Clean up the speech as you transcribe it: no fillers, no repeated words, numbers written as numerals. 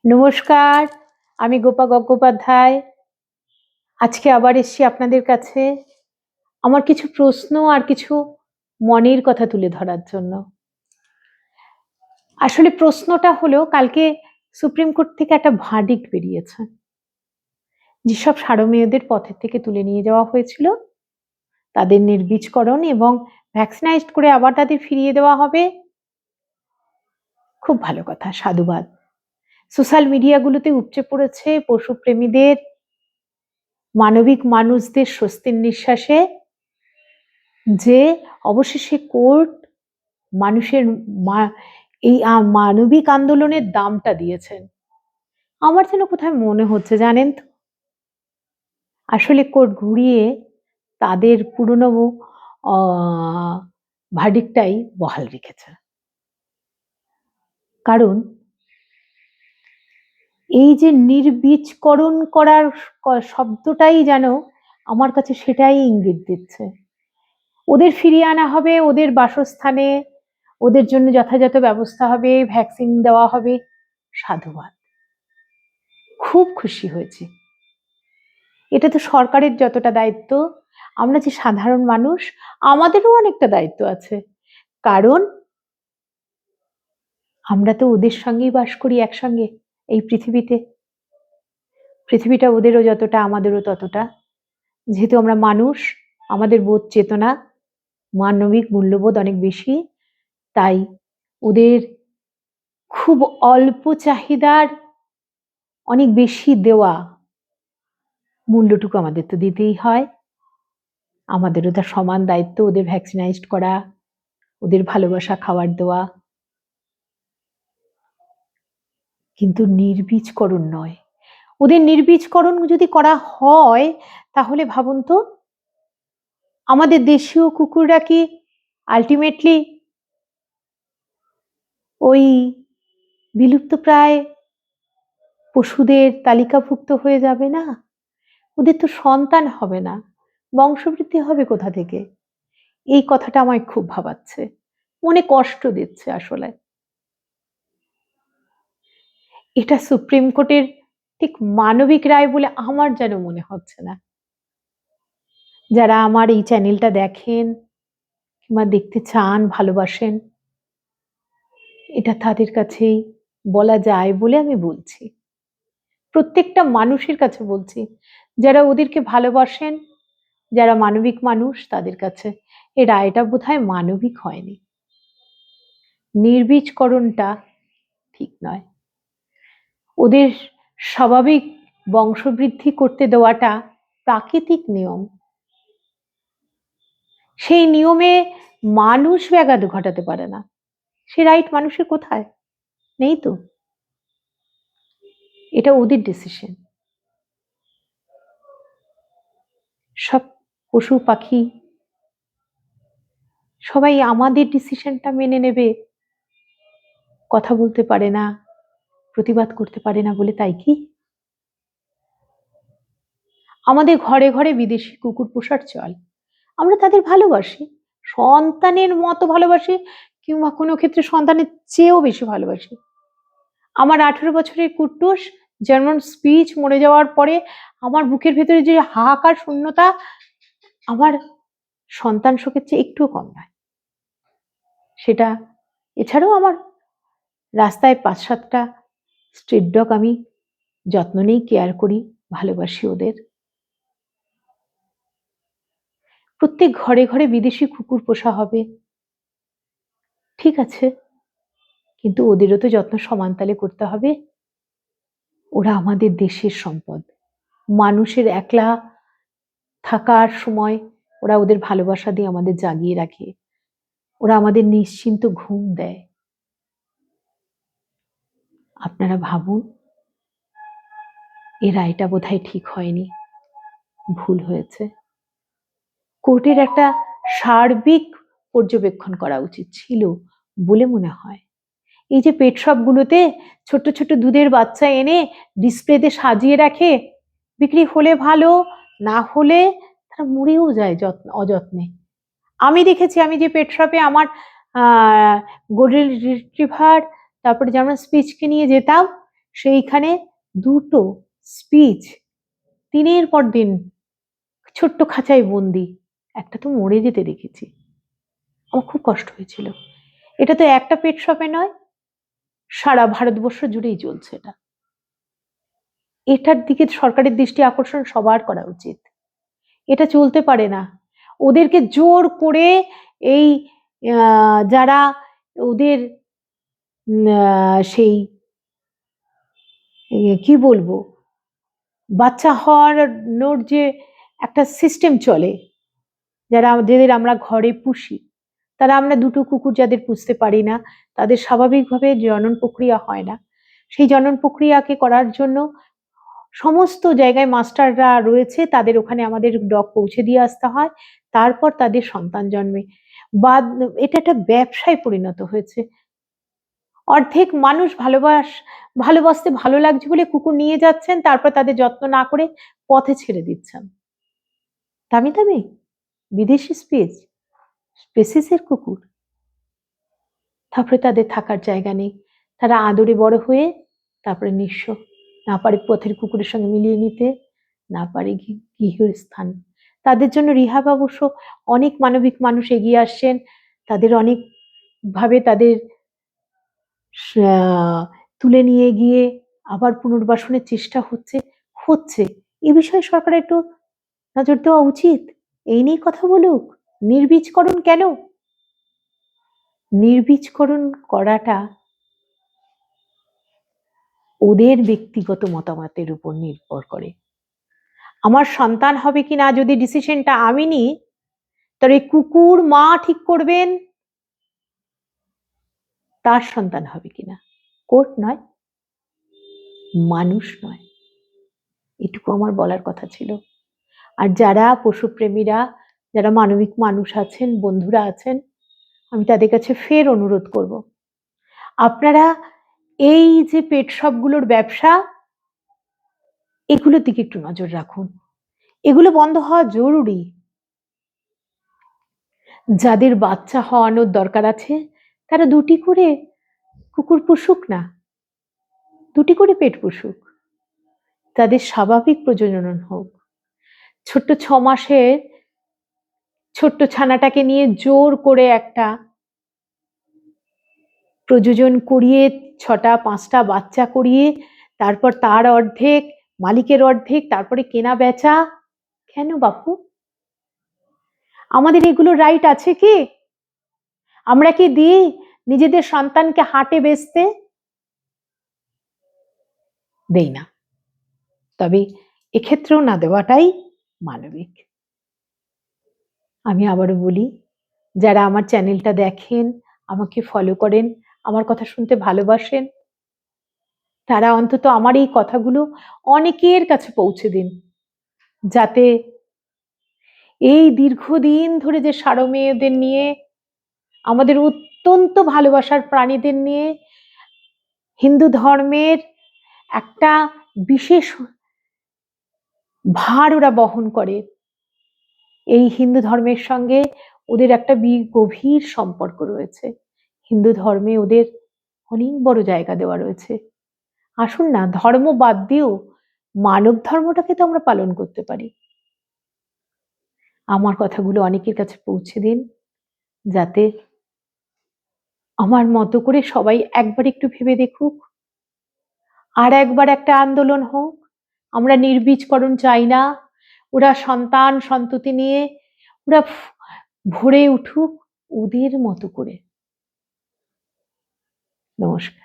নমস্কার, আমি গোপা গঙ্গোপাধ্যায়। আজকে আবার এসছি আপনাদের কাছে আমার কিছু প্রশ্ন আর কিছু মনের কথা তুলে ধরার জন্য। আসলে প্রশ্নটা হলো, কালকে সুপ্রিম কোর্ট থেকে একটা ভার্ডিক্ট বেরিয়েছে। যেসব সারমেয়দের পথের থেকে তুলে নিয়ে যাওয়া হয়েছিল তাদের নির্বীজকরণ এবং ভ্যাকসিনাইজড করে আবার তাদের ফিরিয়ে দেওয়া হবে। খুব ভালো কথা, সাধুবাদ। সোশ্যাল মিডিয়াগুলোতে উপচে পড়েছে পশুপ্রেমীদের, মানবিক মানুষদের স্বস্তির নিঃশ্বাসে যে অবশেষে কোর্ট মানুষের এই মানবিক আন্দোলনের দামটা দিয়েছেন। আমার যেন কোথায় মনে হচ্ছে জানেন তো, আসলে কোর্ট ঘুরিয়ে তাদের পুরনো ভার্ডিক্টটাই বহাল রেখেছে। কারণ এই যে নির্বীজকরণ করার শব্দটাই যেন আমার কাছে সেটাই ইঙ্গিত দিচ্ছে। ওদের ফিরিয়ে আনা হবে ওদের বাসস্থানে, ওদের জন্য যথাযথ ব্যবস্থা হবে, ভ্যাকসিন দেওয়া হবে। সাধুবাদ, খুব খুশি হয়েছি। এটা তো সরকারের যতটা দায়িত্ব, আমরা যে সাধারণ মানুষ আমাদেরও অনেকটা দায়িত্ব আছে। কারণ আমরা তো ওদের সঙ্গেই বাস করি একসঙ্গে এই পৃথিবীতে। পৃথিবীটা ওদেরও যতটা আমাদেরও ততটা। যেহেতু আমরা মানুষ, আমাদের বোধ চেতনা, মানবিক মূল্যবোধ অনেক বেশি, তাই ওদের খুব অল্প চাহিদার অনেক বেশি দেওয়া মূল্যটুকু আমাদের তো দিতেই হয়। আমাদেরও তার সমান দায়িত্ব ওদের ভ্যাকসিনাইজড করা, ওদের ভালোবাসা খাবার দেওয়া, কিন্তু নির্বীজকরণ নয়। ওদের নির্বীজকরণ যদি করা হয় তাহলে ভাবুন তো, আমাদের দেশীয় কুকুররা কি আলটিমেটলি ওই বিলুপ্তপ্রায় পশুদের তালিকাভুক্ত হয়ে যাবে না? ওদের তো সন্তান হবে না, বংশবৃদ্ধি হবে কোথা থেকে? এই কথাটা আমায় খুব ভাবাচ্ছে, মনে কষ্ট দিচ্ছে। আসলে এটা সুপ্রিম কোর্টের ঠিক মানবিক রায় বলে আমার যেন মনে হচ্ছে না। যারা আমার এই চ্যানেলটা দেখেন কিংবা দেখতে চান, ভালোবাসেন, এটা তাদের কাছেই বলা যায় বলে আমি বলছি। প্রত্যেকটা মানুষের কাছে বলছি, যারা ওদেরকে ভালোবাসেন, যারা মানবিক মানুষ, তাদের কাছে এই রায়টা বোধহয় মানবিক হয়নি। নির্বীজকরণটা ঠিক নয়। ওদের স্বাভাবিক বংশবৃদ্ধি করতে দেওয়াটা প্রাকৃতিক নিয়ম। সেই নিয়মে মানুষ ব্যাঘাত ঘটাতে পারে না। সে রাইট মানুষের কোথায়? নেই তো। এটা ওদের ডিসিশন। সব পশু পাখি সবাই আমাদের ডিসিশনটা মেনে নেবে, কথা বলতে পারে না, প্রতিবাদ করতে পারে না বলে তাই কি? আমাদের ঘরে ঘরে বিদেশি কুকুর পোষার চল। আমরা তাদের ভালোবাসি, সন্তানের মতো ভালোবাসি, কিংবা কোনো ক্ষেত্রে সন্তানের চেয়েও বেশি ভালোবাসি। আমার 18 বছরের কুট্টুস জার্মান স্পিচ মরে যাওয়ার পরে আমার বুকের ভেতরে যে হাহাকার শূন্যতা, আমার সন্তান শোকের চেয়ে একটুও কম নয় সেটা। এছাড়াও আমার রাস্তায় 5-7টা স্ট্রিট ডগ আমি যত্ন নেই, কেয়ার করি, ভালোবাসি ওদের। প্রত্যেক ঘরে ঘরে বিদেশি কুকুর পোষা হবে, ঠিক আছে, কিন্তু ওদেরও তো যত্ন সমানতালে করতে হবে। ওরা আমাদের দেশের সম্পদ। মানুষের একলা থাকার সময় ওরা ওদের ভালোবাসা দিয়ে আমাদের জাগিয়ে রাখে, ওরা আমাদের নিশ্চিন্ত ঘুম দেয়। আপনারা ভাবুন, এ রায়টা বোধহয় ঠিক হয়নি, ভুল হয়েছে। কোর্টের একটা সার্বিক পর্যবেক্ষণ করা উচিত ছিল বলে মনে হয়। এই যে পেট শপগুলোতে ছোট্ট ছোট্ট দুধের বাচ্চা এনে ডিসপ্লেতে সাজিয়ে রাখে, বিক্রি হলে ভালো, না হলে তারা মরেও যায় অযত্নে। আমি দেখেছি, আমি যে পেট শপে আমার গোল্ডেন রিট্রিভার তারপরে জার্মান স্পিচকে নিয়ে যেতাম, সেইখানে দুটো স্পিচ দিনের পর দিন ছোট্ট খাঁচায় বন্দি, একটা তো মরে যেতে দেখেছি। আমার খুব কষ্ট হয়েছিল। এটা তো একটা পেট শপে নয়, সারা ভারতবর্ষ জুড়েই চলছে এটা। এটার দিকে সরকারের দৃষ্টি আকর্ষণ সবার করা উচিত। এটা চলতে পারে না। ওদেরকে জোর করে এই যারা ওদের সেই কি বলবো, বাচ্চা হওয়ানোর যে একটা সিস্টেম চলে, যাদের আমরা ঘরে পুষি, তারা আমরা দুটো কুকুর যাদের পুষতে পারি না, তাদের স্বাভাবিকভাবে জনন প্রক্রিয়া হয় না, সেই জনন প্রক্রিয়াকে করার জন্য সমস্ত জায়গায় মাস্টাররা রয়েছে, তাদের ওখানে আমাদের ডগ পৌঁছে দিয়ে আসতে হয়, তারপর তাদের সন্তান জন্মে। বা এটা একটা ব্যবসায় পরিণত হয়েছে। অর্ধেক মানুষ ভালোবাসতে ভালো লাগছে বলে কুকুর নিয়ে যাচ্ছেন, তারপর তাদের যত্ন না করে পথে ছেড়ে দিচ্ছেন। দামি দামি বিদেশি স্পেসিসের কুকুর, তারপরে তাদের থাকার জায়গা নেই, তারা আদরে বড় হয়ে তারপরে নিঃস্ব, না পারে পথের কুকুরের সঙ্গে মিলিয়ে নিতে, না পারে গৃহস্থান। তাদের জন্য রিহাব অবশ্য অনেক মানবিক মানুষ এগিয়ে আসছেন, তাদের অনেক ভাবে তাদের তুলে নিয়ে গিয়ে আবার পুনর্বাসনের চেষ্টা হচ্ছে। এ বিষয়ে সরকার একটু নজর দেওয়া উচিত। এই নিয়ে কথা বলুক। নির্বীজকরণ কেন? নির্বীজকরণ করাটা ওদের ব্যক্তিগত মতামতের উপর নির্ভর করে। আমার সন্তান হবে কিনা যদি ডিসিশনটা আমি নিই, তাহলে কুকুর মা ঠিক করবেন তার সন্তান হবে কিনা। কোর্ট নয়, মানুষ নয়। এটুকু আমার বলার কথা ছিল। আর যারা পশুপ্রেমীরা, যারা মানবিক মানুষ আছেন, বন্ধুরা আছেন, আমি তাদের কাছে ফের অনুরোধ করব, আপনারা এই যে পেট শপগুলোর ব্যবসা, এগুলোর দিকে একটু নজর রাখুন। এগুলো বন্ধ হওয়া জরুরি। যাদের বাচ্চা হওয়ানোর দরকার আছে, তারা দুটি করে কুকুর পুষুক না, দুটি করে পেট পুষুক, তাদের স্বাভাবিক প্রজনন হোক। ছোট্ট 6 মাসের ছোট্ট ছানাটাকে নিয়ে জোর করে একটা প্রযোজন করিয়ে 6টা 5টা বাচ্চা করিয়ে তারপর তার অর্ধেক মালিকের অর্ধেক, তারপরে কেনা বেচা, কেন বাপু? আমাদের এগুলো রাইট আছে কি? আমরা কি দিই নিজেদের সন্তানকে হাটে বেচতে? দেই না। তবে এক্ষেত্রেও না দেওয়াটাই মানবিক। আমি আবারও বলি, যারা আমার চ্যানেলটা দেখেন, আমাকে ফলো করেন, আমার কথা শুনতে ভালোবাসেন, তারা অন্তত আমার এই কথাগুলো অনেকের কাছে পৌঁছে দিন, যাতে এই দীর্ঘদিন ধরে যে সারমেয়দের নিয়ে, আমাদের অত্যন্ত ভালোবাসার প্রাণীদের নিয়ে হিন্দু ধর্মের একটা বিশেষ ভার ওরা বহন করে। এই হিন্দু ধর্মের সঙ্গে ওদের একটা গভীর সম্পর্ক রয়েছে। হিন্দু ধর্মে ওদের অনেক বড় জায়গা দেওয়া রয়েছে। আসুন না, ধর্ম বাদ দিয়েও মানব ধর্মটাকে তো আমরা পালন করতে পারি। আমার কথাগুলো অনেকের কাছে পৌঁছে দিন, যাতে আমার মতো করে সবাই একবার একটু ভেবে দেখুক, আর একবার একটা আন্দোলন হোক। আমরা নির্বীজকরণ চাই না। ওরা সন্তান সন্ততি নিয়ে ওরা ভরে উঠুক ওদের মতো করে। নমস্কার।